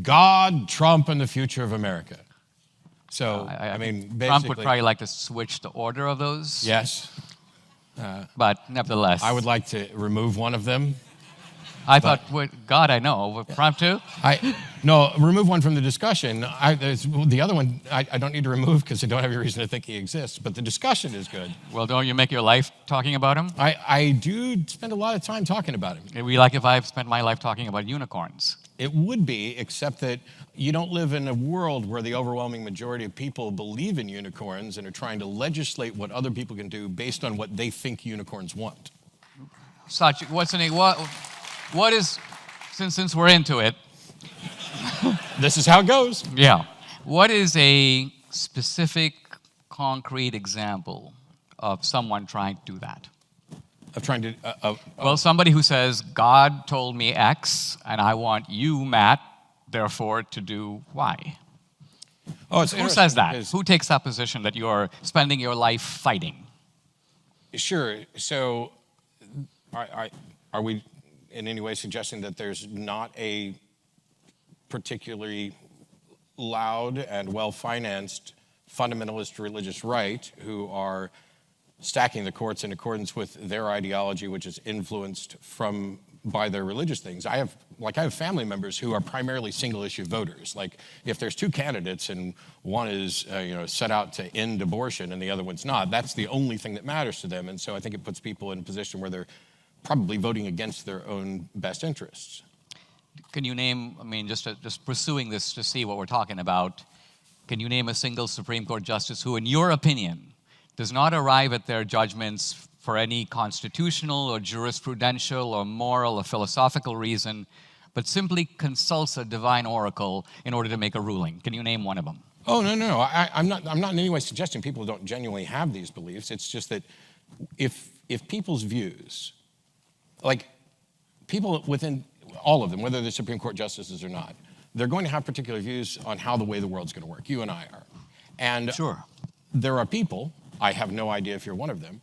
God, Trump, and the future of America. So, I mean, basically... Trump would probably like to switch the order of those. Yes. But nevertheless... I would like to remove one of them. I thought, God, I know. Trump too? No, remove one from the discussion. The other one, I don't need to remove because I don't have any reason to think he exists, but the discussion is good. Well, don't you make your life talking about him? I do spend a lot of time talking about him. It'd be like if I spent my life talking about unicorns. It would be, except that you don't live in a world where the overwhelming majority of people believe in unicorns and are trying to legislate what other people can do based on what they think unicorns want. Sachi, what is, since we're into it. This is how it goes. Yeah. What is a specific, concrete example of someone trying to do that? Of trying to... Well, somebody who says, God told me X, and I want you, Matt, therefore, to do Y. Oh, it's Who says that? Who takes that position that you're spending your life fighting? Sure. So are we in any way suggesting that there's not a particularly loud and well-financed fundamentalist religious right who are stacking the courts in accordance with their ideology, which is influenced by their religious things? I have family members who are primarily single-issue voters. Like, if there's two candidates and one is set out to end abortion and the other one's not, that's the only thing that matters to them. And so I think it puts people in a position where they're probably voting against their own best interests. Can you name, just pursuing this to see what we're talking about, can you name a single Supreme Court justice who, in your opinion, does not arrive at their judgments for any constitutional or jurisprudential or moral or philosophical reason, but simply consults a divine oracle in order to make a ruling? Can you name one of them? Oh, no. I'm not in any way suggesting people don't genuinely have these beliefs. It's just that if people's views, like people within all of them, whether they're Supreme Court justices or not, they're going to have particular views on how the way the world's going to work. You and I are. And sure, there are people, I have no idea if you're one of them,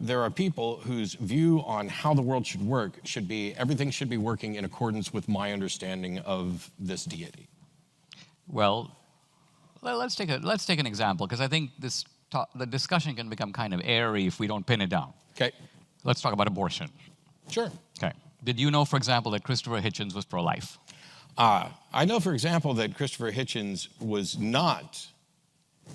there are people whose view on how the world should work should be everything should be working in accordance with my understanding of this deity. Well, let's take an example, because I think the discussion can become kind of airy if we don't pin it down. Okay. Let's talk about abortion. Sure. Okay. Did you know, for example, that Christopher Hitchens was pro-life? I know, for example, that Christopher Hitchens was not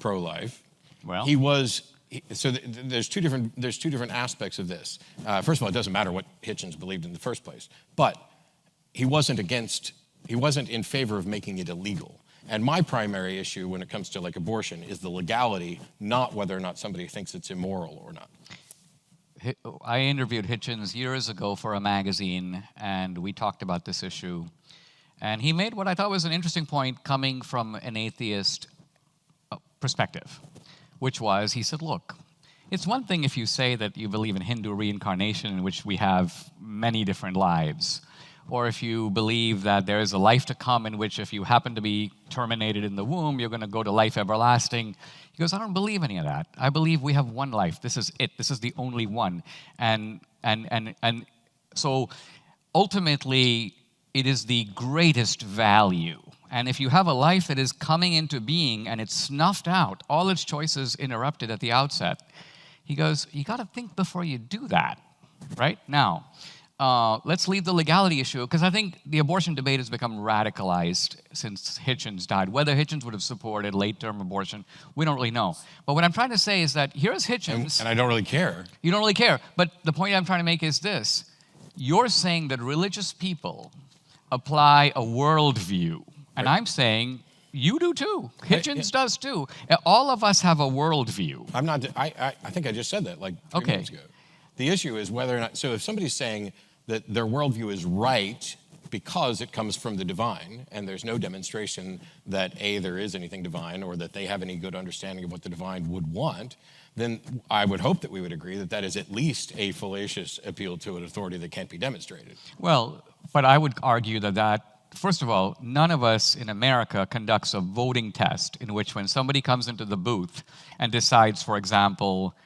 pro-life. Well, he was. So there's two different aspects of this. First of all, it doesn't matter what Hitchens believed in the first place, but he wasn't in favor of making it illegal. And my primary issue when it comes to like abortion is the legality, not whether or not somebody thinks it's immoral or not. I interviewed Hitchens years ago for a magazine, and we talked about this issue. And he made what I thought was an interesting point coming from an atheist perspective, which was, he said, look, it's one thing if you say that you believe in Hindu reincarnation, in which we have many different lives, or if you believe that there is a life to come in which if you happen to be terminated in the womb, you're going to go to life everlasting. He goes, I don't believe any of that. I believe we have one life. This is it. This is the only one. And so ultimately, it is the greatest value. And if you have a life that is coming into being and it's snuffed out, all its choices interrupted at the outset, he goes, you got to think before you do that, right? Now, let's leave the legality issue, because I think the abortion debate has become radicalized since Hitchens died. Whether Hitchens would have supported late-term abortion, we don't really know. But what I'm trying to say is that here's Hitchens. And I don't really care. You don't really care. But the point I'm trying to make is this. You're saying that religious people apply a worldview. And I'm saying you do too. Hitchens does too. All of us have a worldview. I'm not. I think I just said that like 3 minutes ago. The issue is whether or not. So if somebody's saying that their worldview is right because it comes from the divine, and there's no demonstration that A, there is anything divine, or that they have any good understanding of what the divine would want, then I would hope that we would agree that that is at least a fallacious appeal to an authority that can't be demonstrated. Well, but I would argue that first of all, none of us in America conducts a voting test in which when somebody comes into the booth and decides, for example,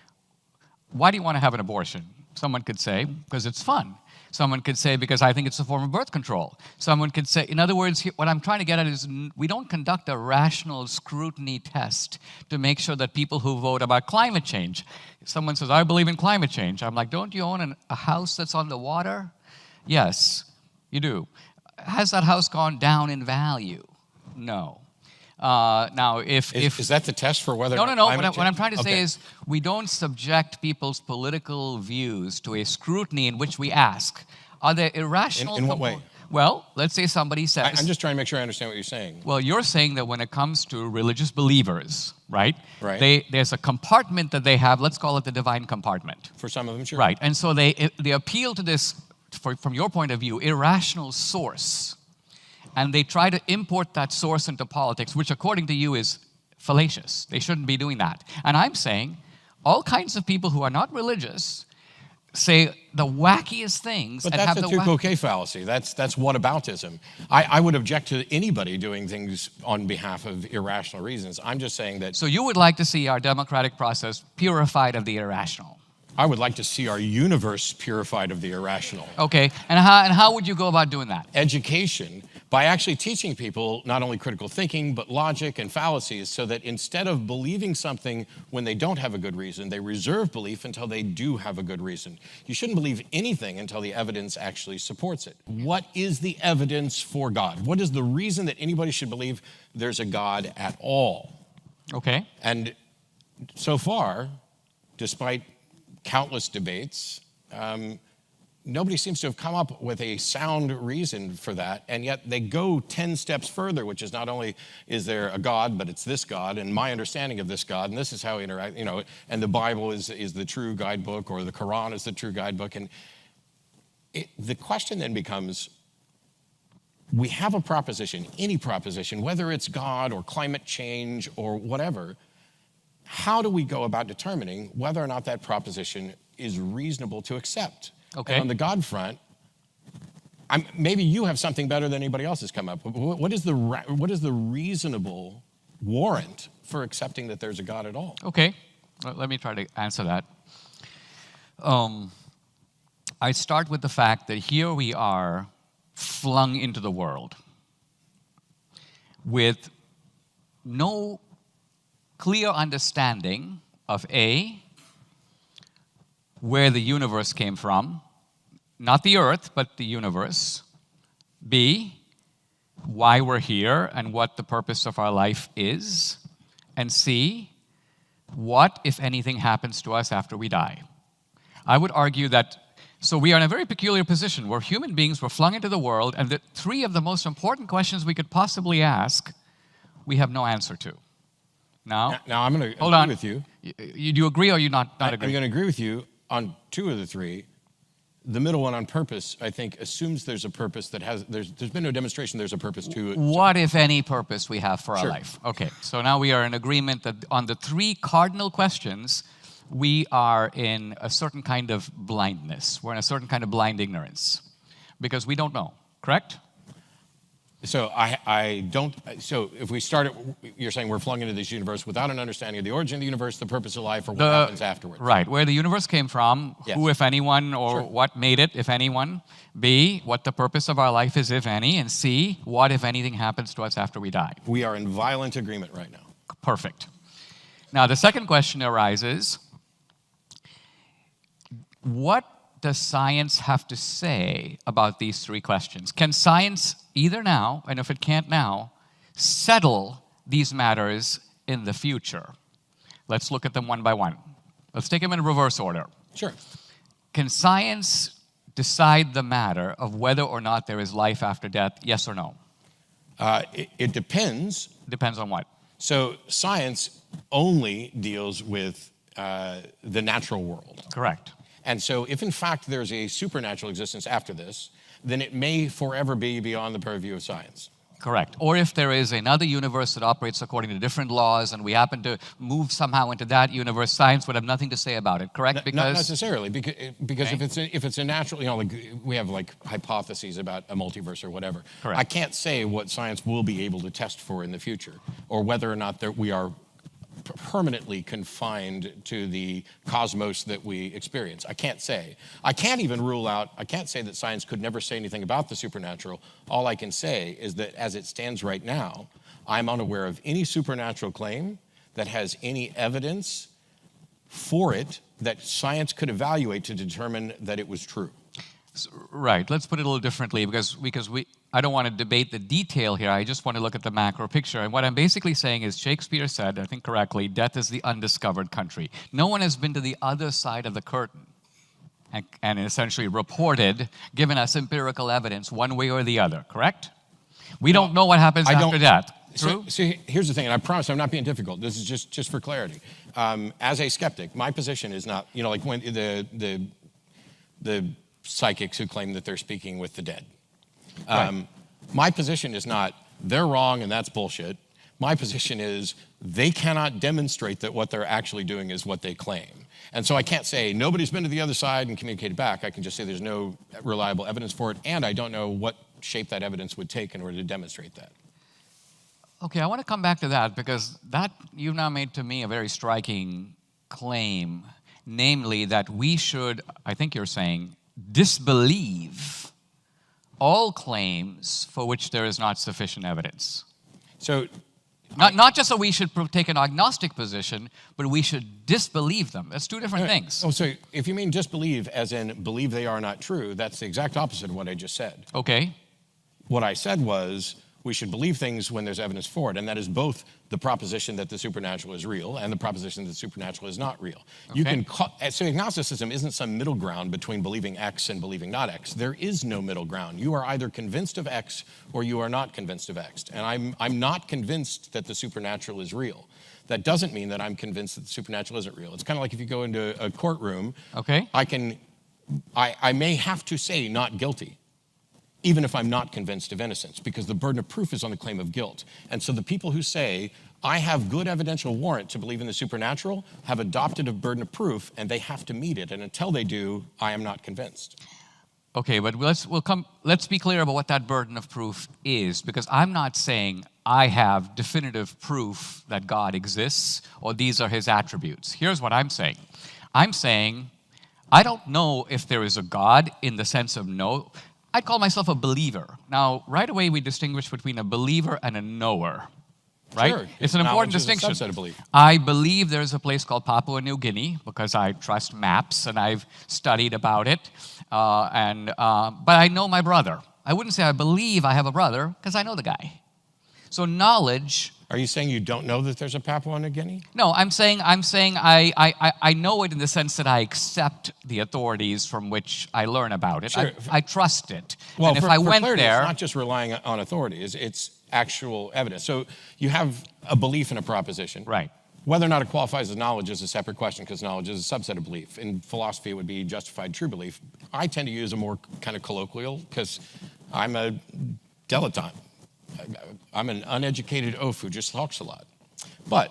why do you want to have an abortion? Someone could say, because it's fun. Someone could say, because I think it's a form of birth control. Someone could say, in other words, what I'm trying to get at is we don't conduct a rational scrutiny test to make sure that people who vote about climate change, if someone says, I believe in climate change, I'm like, don't you own a house that's on the water? Yes, you do. Has that house gone down in value? No. Now, is that the test for whether? No. What I'm trying to say Okay. is we don't subject people's political views to a scrutiny in which we ask, are there irrational? In what way? Well, let's say somebody says. I'm just trying to make sure I understand what you're saying. Well, you're saying that when it comes to religious believers, right? Right. There's a compartment that they have. Let's call it the divine compartment. For some of them, sure. Right. And so they appeal to this, from your point of view, irrational source. And they try to import that source into politics, which according to you is fallacious. They shouldn't be doing that. And I'm saying all kinds of people who are not religious say the wackiest things. But and that's have a the two-bouquet fallacy. That's whataboutism. I would object to anybody doing things on behalf of irrational reasons. I'm just saying that So you would like to see our democratic process purified of the irrational. I would like to see our universe purified of the irrational. Okay, and how would you go about doing that? Education, by actually teaching people not only critical thinking, but logic and fallacies, so that instead of believing something when they don't have a good reason, they reserve belief until they do have a good reason. You shouldn't believe anything until the evidence actually supports it. What is the evidence for God? What is the reason that anybody should believe there's a God at all? Okay. And so far, despite countless debates, nobody seems to have come up with a sound reason for that, and yet they go 10 steps further, which is not only is there a God, but it's this God, and my understanding of this God, and this is how we interact, and the Bible is the true guidebook, or the Quran is the true guidebook, and the question then becomes, we have a proposition, any proposition, whether it's God or climate change or whatever. How do we go about determining whether or not that proposition is reasonable to accept? Okay. And on the God front, maybe you have something better than anybody else has come up with. What is the reasonable warrant for accepting that there's a God at all? Okay, let me try to answer that. I start with the fact that here we are flung into the world with no clear understanding of A, where the universe came from, not the earth, but the universe. B, why we're here and what the purpose of our life is. And C, what, if anything, happens to us after we die. I would argue that, so we are in a very peculiar position where human beings were flung into the world, and the three of the most important questions we could possibly ask, we have no answer to. Now I'm going to hold agree on. with you. Do you agree or you not agree? I'm going to agree with you on two of the three. The middle one on purpose, I think, assumes there's a purpose that there's been no demonstration there's a purpose to it. What, if any, purpose we have for our Sure. life? Okay, so now we are in agreement that on the three cardinal questions, we are in a certain kind of blindness. We're in a certain kind of blind ignorance because we don't know, correct? So I don't. So if we start, you're saying we're flung into this universe without an understanding of the origin of the universe, the purpose of life, or what happens afterwards. Right, where the universe came from, Yes. who, if anyone, or Sure. what made it, if anyone. B, what the purpose of our life is, if any. And C, what, if anything, happens to us after we die. We are in violent agreement right now. Perfect. Now, the second question arises, what does science have to say about these three questions? Can science either now, and if it can't now, settle these matters in the future? Let's look at them one by one. Let's take them in reverse order. Sure. Can science decide the matter of whether or not there is life after death, yes or no? It depends. Depends on what? So science only deals with the natural world. Correct. And so if in fact there's a supernatural existence after this, then it may forever be beyond the purview of science. Correct. Or if there is another universe that operates according to different laws and we happen to move somehow into that universe, science would have nothing to say about it, correct? Not necessarily, because Okay. if it's a natural, like we have like hypotheses about a multiverse or whatever. Correct. I can't say what science will be able to test for in the future, or whether or not we are permanently confined to the cosmos that we experience. I can't say. I can't even rule out, I can't say that science could never say anything about the supernatural. All I can say is that as it stands right now, I'm unaware of any supernatural claim that has any evidence for it that science could evaluate to determine that it was true. Right. Let's put it a little differently because I don't want to debate the detail here. I just want to look at the macro picture. And what I'm basically saying is Shakespeare said, I think correctly, death is the undiscovered country. No one has been to the other side of the curtain and essentially reported, given us empirical evidence one way or the other, correct? We don't know what happens after death. True? See, here's the thing, and I promise I'm not being difficult. This is just for clarity. As a skeptic, my position is not, like when the psychics who claim that they're speaking with the dead. Right. My position is not, they're wrong and that's bullshit. My position is, they cannot demonstrate that what they're actually doing is what they claim. And so I can't say, nobody's been to the other side and communicated back. I can just say there's no reliable evidence for it, and I don't know what shape that evidence would take in order to demonstrate that. Okay, I want to come back to that because that you've now made to me a very striking claim, namely that we should, I think you're saying, disbelieve all claims for which there is not sufficient evidence. So, not just that we should take an agnostic position, but we should disbelieve them. That's two different things. Oh, so if you mean disbelieve as in believe they are not true, that's the exact opposite of what I just said. Okay. What I said was we should believe things when there's evidence for it, and that is both the proposition that the supernatural is real and the proposition that the supernatural is not real. Okay. So agnosticism isn't some middle ground between believing X and believing not X. There is no middle ground. You are either convinced of X or you are not convinced of X. And I'm not convinced that the supernatural is real. That doesn't mean that I'm convinced that the supernatural isn't real. It's kind of like if you go into a courtroom, Okay. I may have to say not guilty, even if I'm not convinced of innocence, because the burden of proof is on the claim of guilt. And so the people who say, I have good evidential warrant to believe in the supernatural, have adopted a burden of proof, and they have to meet it. And until they do, I am not convinced. Okay, but let's be clear about what that burden of proof is, because I'm not saying I have definitive proof that God exists or these are his attributes. Here's what I'm saying. I'm saying I don't know if there is a God in the sense of no. I'd call myself a believer. Now, right away, we distinguish between a believer and a knower, right? Sure. It's an important Knowledge is a distinction. subset of belief. I believe there's a place called Papua New Guinea because I trust maps and I've studied about it. But I know my brother. I wouldn't say I believe I have a brother because I know the guy. So knowledge. Are you saying you don't know that there's a Papua New Guinea? No, I'm saying I know it in the sense that I accept the authorities from which I learn about it. Sure. I trust it. Well, and if for I went clarity, there, it's not just relying on authority. It's actual evidence. So you have a belief in a proposition. right? Whether or not it qualifies as knowledge is a separate question because knowledge is a subset of belief. In philosophy, it would be justified true belief. I tend to use a more kind of colloquial because I'm a dilettante. I'm an uneducated oaf who just talks a lot. But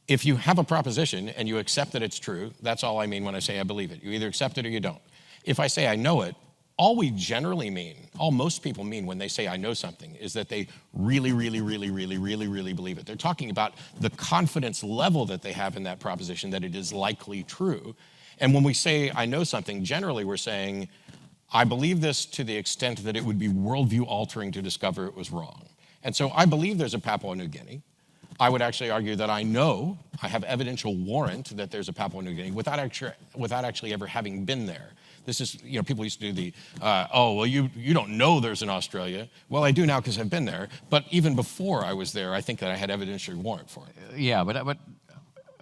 if you have a proposition and you accept that it's true, that's all I mean when I say I believe it. You either accept it or you don't. If I say I know it, all we generally mean, all most people mean when they say I know something is that they really, really, really, really, really, really believe it. They're talking about the confidence level that they have in that proposition that it is likely true. And when we say I know something, generally we're saying, I believe this to the extent that it would be worldview altering to discover it was wrong. And so I believe there's a Papua New Guinea. I would actually argue that I know, I have evidential warrant that there's a Papua New Guinea without actually ever having been there. This is, people used to do the, you don't know there's an Australia. Well, I do now because I've been there. But even before I was there, I think that I had evidential warrant for it. Yeah, but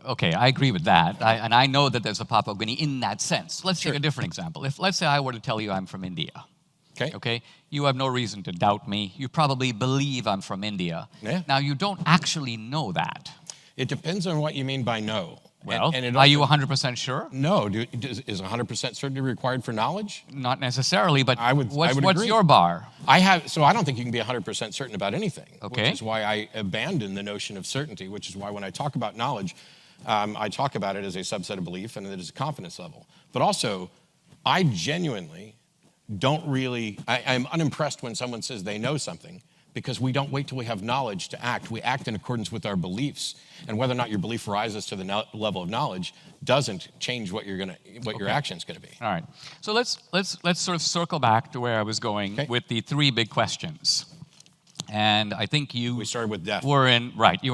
okay, I agree with that. And I know that there's a Papua New Guinea in that sense. Let's take a different example. If, let's say I were to tell you I'm from India. Okay? You have no reason to doubt me. You probably believe I'm from India. Yeah. Now, you don't actually know that. It depends on what you mean by know. Well, and are you 100% sure? No. Is 100% certainty required for knowledge? Not necessarily, but what's agree. your bar? So I don't think you can be 100% certain about anything. Okay. Which is why I abandon the notion of certainty, which is why when I talk about knowledge, I talk about it as a subset of belief and it is a confidence level. But also, I genuinely don't really, I'm unimpressed when someone says they know something because we don't wait till we have knowledge to act. We act in accordance with our beliefs, and whether or not your belief rises to the level of knowledge doesn't change what your action's going to be. All right. So let's sort of circle back to where I was going with the three big questions. And I think we started with death. You were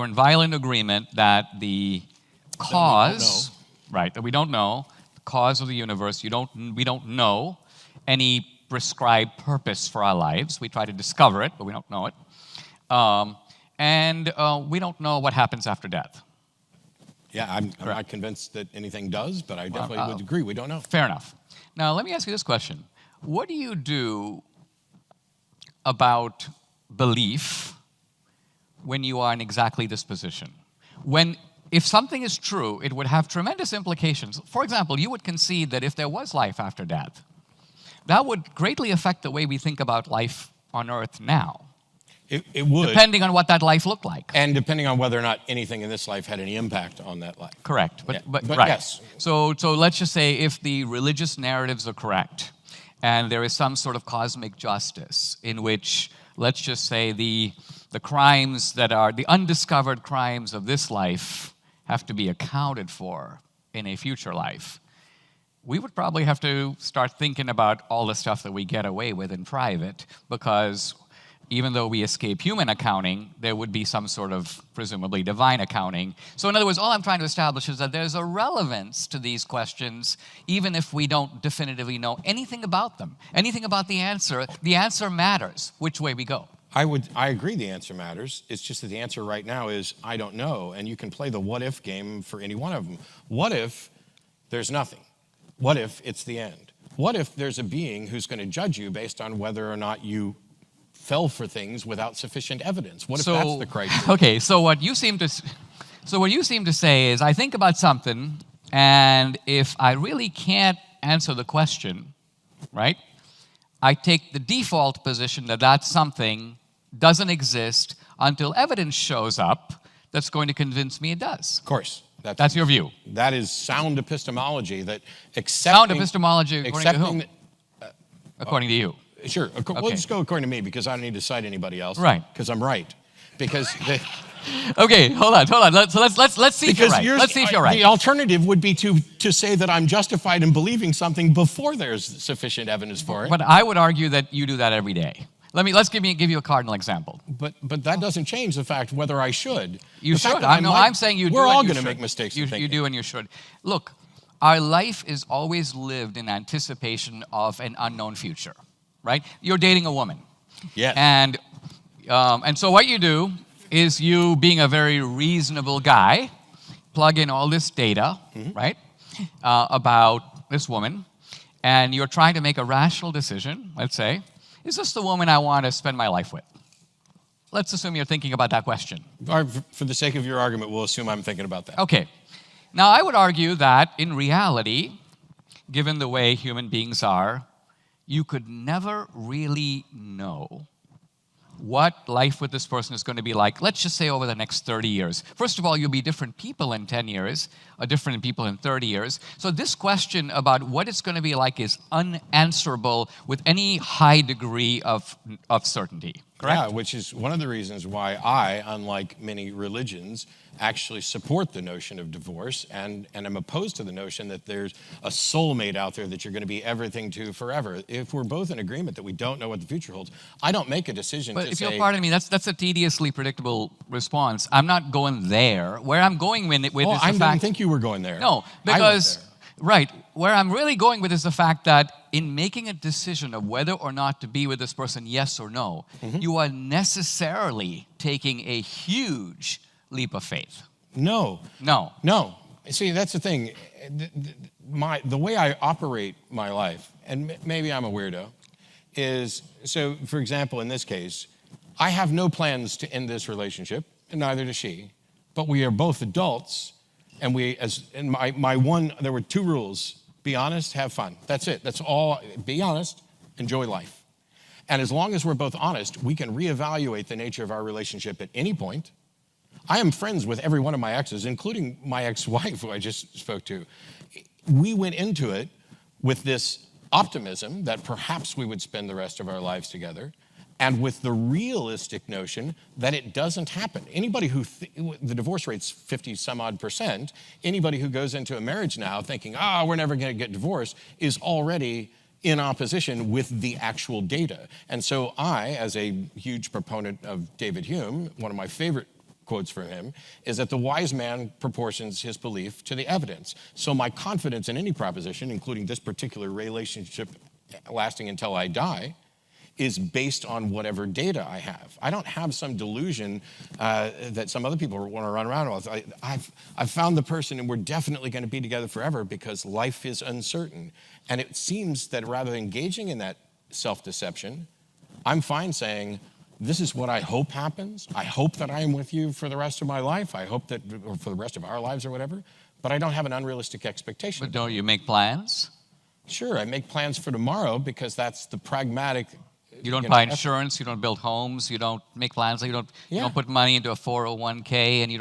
in violent agreement that the cause, that we don't know, the cause of the universe, we don't know any prescribed purpose for our lives. We try to discover it, but we don't know it. And we don't know what happens after death. Yeah, I'm not convinced that anything does, but I definitely would agree. We don't know. Fair enough. Now, let me ask you this question. What do you do about belief when you are in exactly this position? If something is true, it would have tremendous implications. For example, you would concede that if there was life after death, that would greatly affect the way we think about life on Earth now. It would. Depending on what that life looked like. And depending on whether or not anything in this life had any impact on that life. Correct. But right. Yes. So let's just say if the religious narratives are correct, and there is some sort of cosmic justice in which, let's just say, the crimes that are the undiscovered crimes of this life have to be accounted for in a future life, we would probably have to start thinking about all the stuff that we get away with in private, because even though we escape human accounting, there would be some sort of presumably divine accounting. So in other words, all I'm trying to establish is that there's a relevance to these questions, even if we don't definitively know anything about them, anything about the answer matters which way we go. I agree the answer matters. It's just that the answer right now is, I don't know, and you can play the what-if game for any one of them. What if there's nothing? What if it's the end? What if there's a being who's going to judge you based on whether or not you fell for things without sufficient evidence? What if that's the criteria? Okay, so what you seem to say is, I think about something, and if I really can't answer the question, right, I take the default position that that something doesn't exist until evidence shows up that's going to convince me it does. Of course. That's your view. That is sound epistemology. That accepting, sound epistemology according to whom? According to you. Sure. We'll just go according to me, because I don't need to cite anybody else. Right. Because I'm right. Because okay, hold on. So let's see if you're right. Let's see if you're right. The alternative would be to say that I'm justified in believing something before there's sufficient evidence for it. But I would argue that you do that every day. Let's give you a cardinal example. But that doesn't change the fact whether I should. You should. I'm saying you do. We're all going to make mistakes. You do and you should. Look, our life is always lived in anticipation of an unknown future, right? You're dating a woman. Yes. And so what you do is, you, being a very reasonable guy, plug in all this data, right, about this woman, and you're trying to make a rational decision, let's say, is this the woman I want to spend my life with? Let's assume you're thinking about that question. For the sake of your argument, we'll assume I'm thinking about that. Okay. Now, I would argue that in reality, given the way human beings are, you could never really know what life with this person is going to be like, let's just say over the next 30 years. First of all, you'll be different people in 10 years, or different people in 30 years. So this question about what it's going to be like is unanswerable with any high degree of certainty. Correct? Yeah, which is one of the reasons why I, unlike many religions, actually support the notion of divorce, and am opposed to the notion that there's a soulmate out there that you're going to be everything to forever. If we're both in agreement that we don't know what the future holds, I don't make a decision to say... But if you'll pardon me, that's a tediously predictable response. I'm not going there. Where I'm going with is the fact... I didn't think you were going there. No, because... Right. Where I'm really going with is the fact that in making a decision of whether or not to be with this person, yes or no, you are necessarily taking a huge leap of faith. No. See, that's the thing. The way I operate my life, and maybe I'm a weirdo, is, so for example, in this case, I have no plans to end this relationship, and neither does she, but we are both adults. And there were two rules: be honest, have fun. That's it. That's all. Be honest, enjoy life. And as long as we're both honest, we can reevaluate the nature of our relationship at any point. I am friends with every one of my exes, including my ex-wife, who I just spoke to. We went into it with this optimism that perhaps we would spend the rest of our lives together. and with the realistic notion that it doesn't happen. Anybody who, the divorce rate's 50 some odd %, anybody who goes into a marriage now thinking, we're never gonna get divorced, is already in opposition with the actual data. And so I, as a huge proponent of David Hume, one of my favorite quotes from him, is that the wise man proportions his belief to the evidence. So my confidence in any proposition, including this particular relationship lasting until I die, is based on whatever data I have. I don't have some delusion that some other people want to run around with. I've found the person and we're definitely going to be together forever because life is uncertain. And it seems that rather than engaging in that self-deception, I'm fine saying, this is what I hope happens. I hope that I am with you for the rest of my life. I hope that, or for the rest of our lives or whatever, but I don't have an unrealistic expectation. But don't you make plans? Sure, I make plans for tomorrow because that's the pragmatic. You don't buy insurance, you don't build homes, you don't make plans, you don't put money into a 401k, and you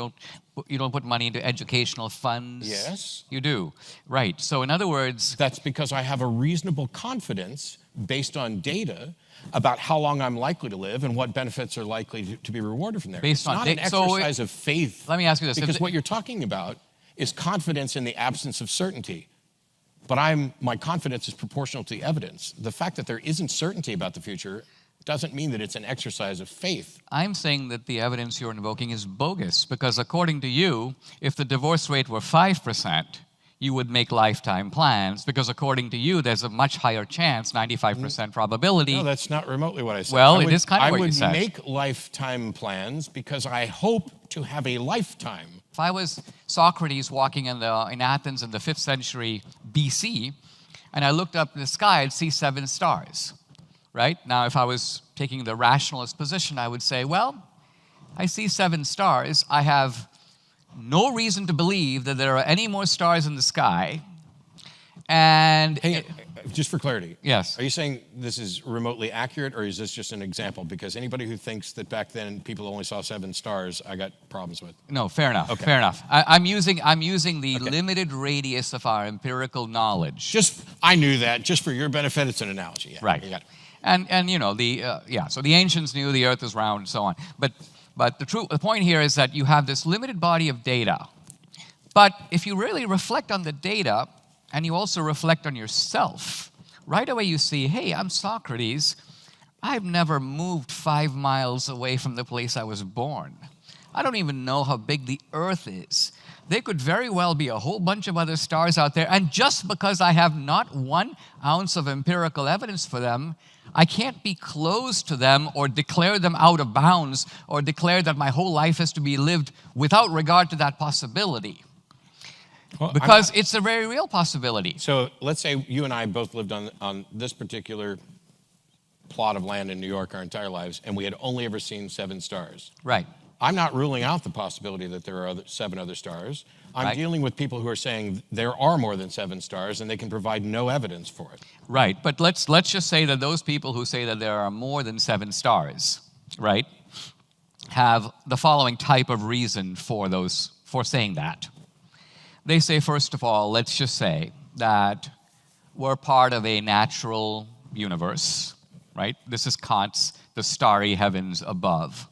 don't put money into educational funds. Yes. You do. Right. So in other words, that's because I have a reasonable confidence based on data about how long I'm likely to live and what benefits are likely to be rewarded from there. Based it's on not an exercise of faith. Let me ask you this. Because what you're talking about is confidence in the absence of certainty. But my confidence is proportional to the evidence. The fact that there isn't certainty about the future doesn't mean that it's an exercise of faith. I'm saying that the evidence you're invoking is bogus, because according to you, if the divorce rate were 5%, you would make lifetime plans, because according to you, there's a much higher chance, 95% probability. No, that's not remotely what I said. Well, it is kind of what you said. I would make lifetime plans because I hope to have a lifetime. If I was Socrates walking in Athens in the 5th century BC, and I looked up in the sky, I'd see 7 stars, right? Now, if I was taking the rationalist position, I would say, well, I see 7 stars. I have no reason to believe that there are any more stars in the sky. And hey, just for clarity, yes, are you saying this is remotely accurate, or is this just an example? Because anybody who thinks that back then people only saw 7 stars, I got problems with. No, fair enough. Okay. Fair enough. I'm using the limited radius of our empirical knowledge. I knew that. Just for your benefit, it's an analogy. Yeah, right. And you know so the ancients knew the Earth is round and so on. But the point here is that you have this limited body of data. But if you really reflect on the data, and you also reflect on yourself, right away you see, hey, I'm Socrates. I've never moved 5 miles away from the place I was born. I don't even know how big the Earth is. There could very well be a whole bunch of other stars out there, and just because I have not 1 ounce of empirical evidence for them, I can't be close to them or declare them out of bounds or declare that my whole life is to be lived without regard to that possibility. Well, because it's a very real possibility. So let's say you and I both lived on this particular plot of land in New York our entire lives, and we had only ever seen 7 stars. Right. I'm not ruling out the possibility that there are 7 other stars. I'm dealing with people who are saying there are more than 7 stars, and they can provide no evidence for it. Right, but let's just say that those people who say that there are more than 7 stars, right, have the following type of reason for saying that. They say, first of all, let's just say that we're part of a natural universe, right? This is Kant's the starry heavens above.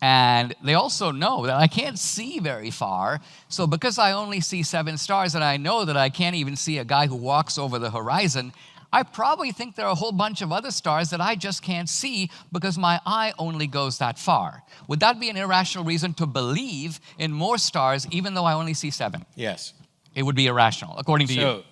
And they also know that I can't see very far, so because I only see 7 stars and I know that I can't even see a guy who walks over the horizon, I probably think there are a whole bunch of other stars that I just can't see because my eye only goes that far. Would that be an irrational reason to believe in more stars even though I only see 7? Yes. It would be irrational, according to you. So,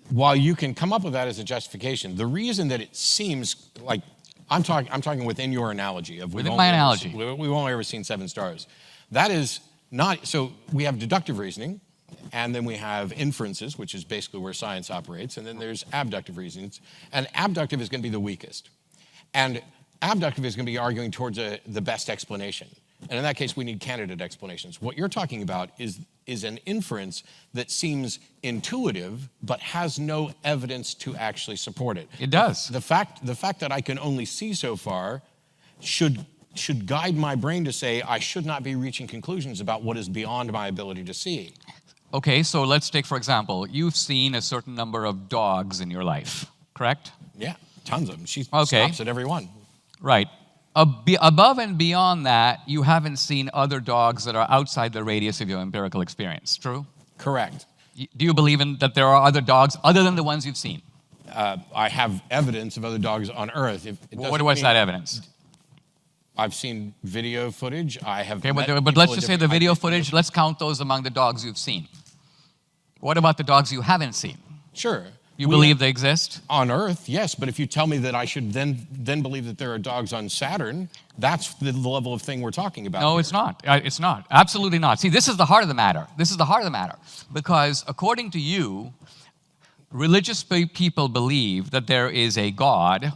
while you can come up with that as a justification, the reason that it seems like, I'm talking within your analogy of we've only ever seen 7 stars. That is not, so we have deductive reasoning, and then we have inferences, which is basically where science operates, and then there's abductive reasons. And abductive is going to be the weakest. And abductive is going to be arguing towards the best explanation. And in that case, we need candidate explanations. What you're talking about is an inference that seems intuitive, but has no evidence to actually support it. It does. The fact that I can only see so far should guide my brain to say I should not be reaching conclusions about what is beyond my ability to see. Okay, so let's take, for example, you've seen a certain number of dogs in your life, correct? Yeah, tons of them. She stops at every one. Right. Above and beyond that, you haven't seen other dogs that are outside the radius of your empirical experience. True? Correct. Do you believe in that there are other dogs other than the ones you've seen? I have evidence of other dogs on Earth. What's that evidence? I've seen video footage. I have. Okay, met but let's people just in say the different- video footage, let's count those among the dogs you've seen. What about the dogs you haven't seen? Sure. You believe they exist? On Earth, yes, but if you tell me that I should then believe that there are dogs on Saturn, that's the level of thing we're talking about. No, here. it's not. It's not. Absolutely not. See, this is the heart of the matter. This is the heart of the matter. Because according to you, religious people believe that there is a God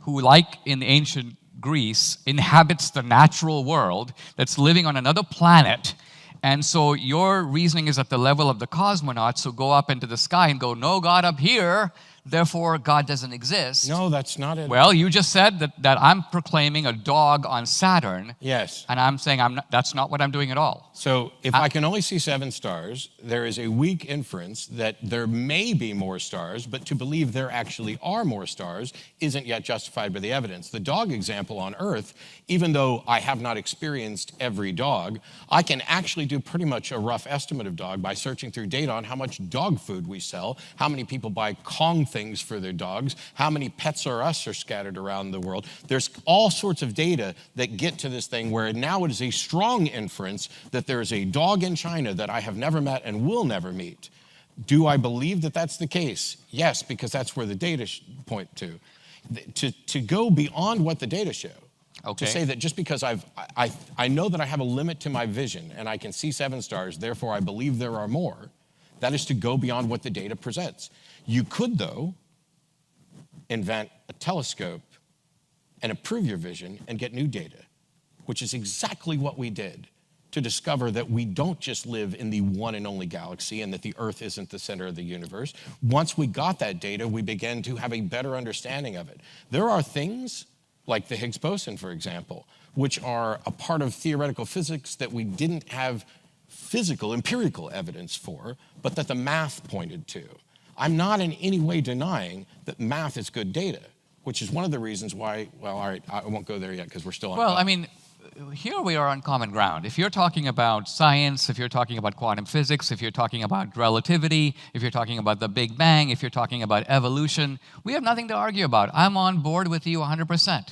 who, like in ancient Greece, inhabits the natural world that's living on another planet. And so your reasoning is at the level of the cosmonauts who go up into the sky and go, no God up here, therefore God doesn't exist. No, that's not it. Well, you just said that I'm proclaiming a dog on Saturn. Yes. And I'm saying that's not what I'm doing at all. So if I can only see 7 stars, there is a weak inference that there may be more stars, but to believe there actually are more stars isn't yet justified by the evidence. The dog example on Earth, even though I have not experienced every dog, I can actually do pretty much a rough estimate of dog by searching through data on how much dog food we sell, how many people buy Kong things for their dogs, how many Pets R Us are scattered around the world. There's all sorts of data that get to this thing where now it is a strong inference that there is a dog in China that I have never met and will never meet. Do I believe that that's the case? Yes, because that's where the data point to. To go beyond what the data show, Okay. to say that just because I know that I have a limit to my vision and I can see 7 stars, therefore I believe there are more, that is to go beyond what the data presents. You could, though, invent a telescope and improve your vision and get new data, which is exactly what we did to discover that we don't just live in the one and only galaxy and that the Earth isn't the center of the universe. Once we got that data, we began to have a better understanding of it. There are things like the Higgs boson, for example, which are a part of theoretical physics that we didn't have physical, empirical evidence for, but that the math pointed to. I'm not in any way denying that math is good data, which is one of the reasons why, well, all right, I won't go there yet because we're still on. Well, I mean, here we are on common ground. If you're talking about science, if you're talking about quantum physics, if you're talking about relativity, if you're talking about the Big Bang, if you're talking about evolution, we have nothing to argue about. I'm on board with you 100%.